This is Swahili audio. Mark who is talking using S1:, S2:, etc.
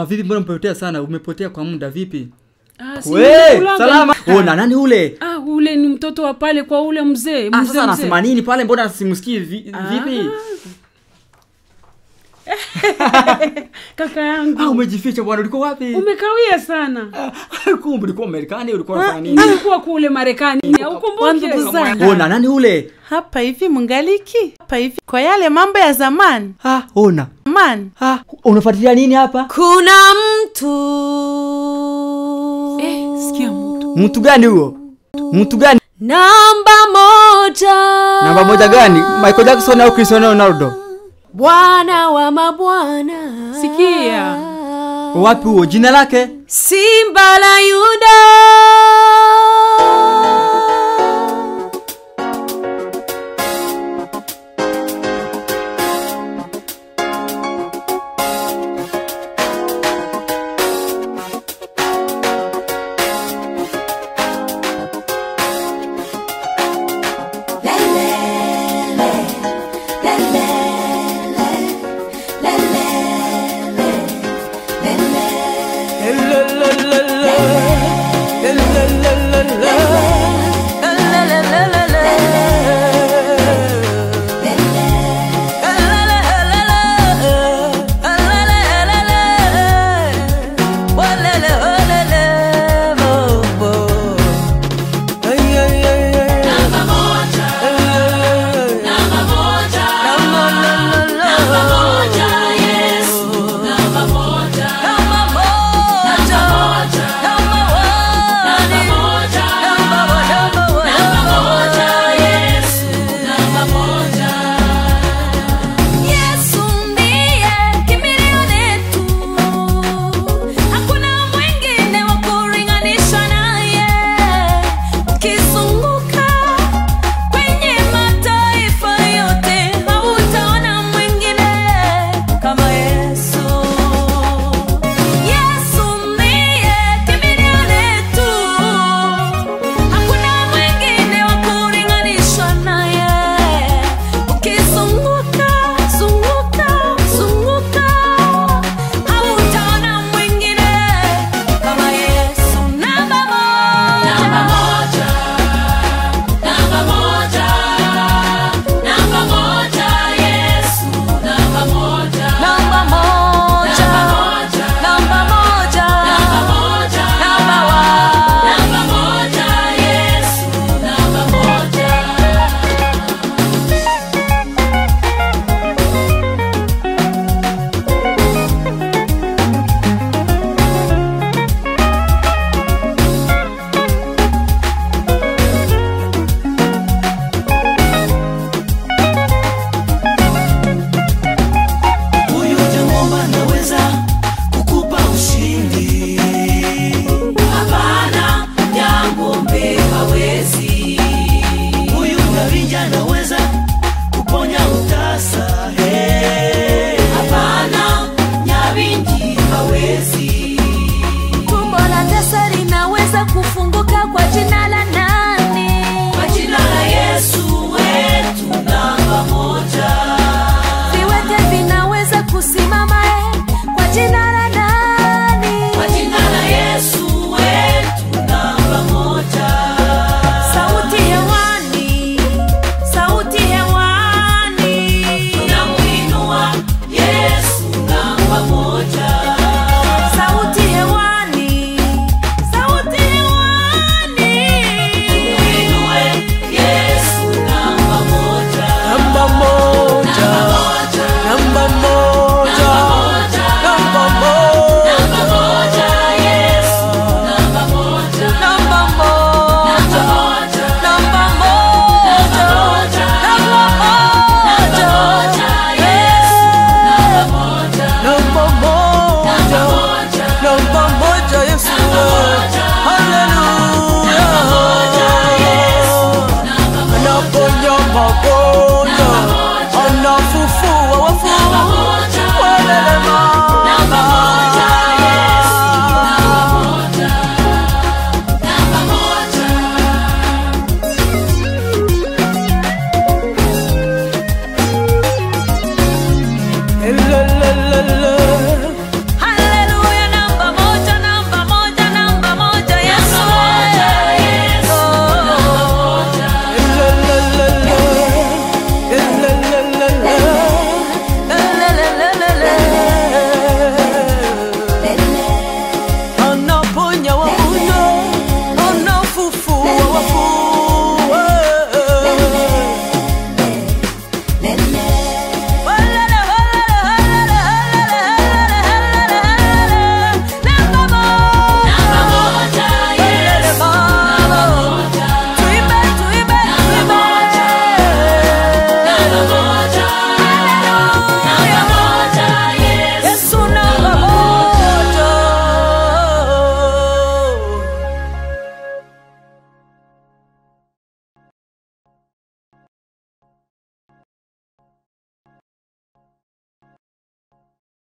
S1: Vipi mbona umepotea sana? Umepotea kwa muda vipi?
S2: Salama.
S1: Na nani ule?
S2: Ule ni mtoto wa pale kwa ule mzee.
S1: Sasa anasema nini pale, mbona simsikii vipi?
S2: Kaka yangu.
S1: Umejificha bwana, ulikuwa wapi?
S2: Umekawia sana.
S1: Kumbe ulikuwa Marekani, ulikuwa unafanya nini?
S2: Nilikuwa kule Marekani. Ukumbuke.
S1: Na nani ule?
S3: Hapa hivi mungaliki. Hapa hivi kwa yale mambo ya zamani.
S1: Ona.
S3: Man.
S1: Unafuatilia nini hapa?
S4: Kuna mtu.
S2: Sikia mtu.
S1: Mtu gani huo? Mtu gani?
S4: Namba moja.
S1: Namba moja gani? Michael Jackson au Cristiano Ronaldo?
S4: Bwana wa mabwana.
S2: Sikia.
S1: Wapi huo? Jina lake?
S4: Simba la Yuda.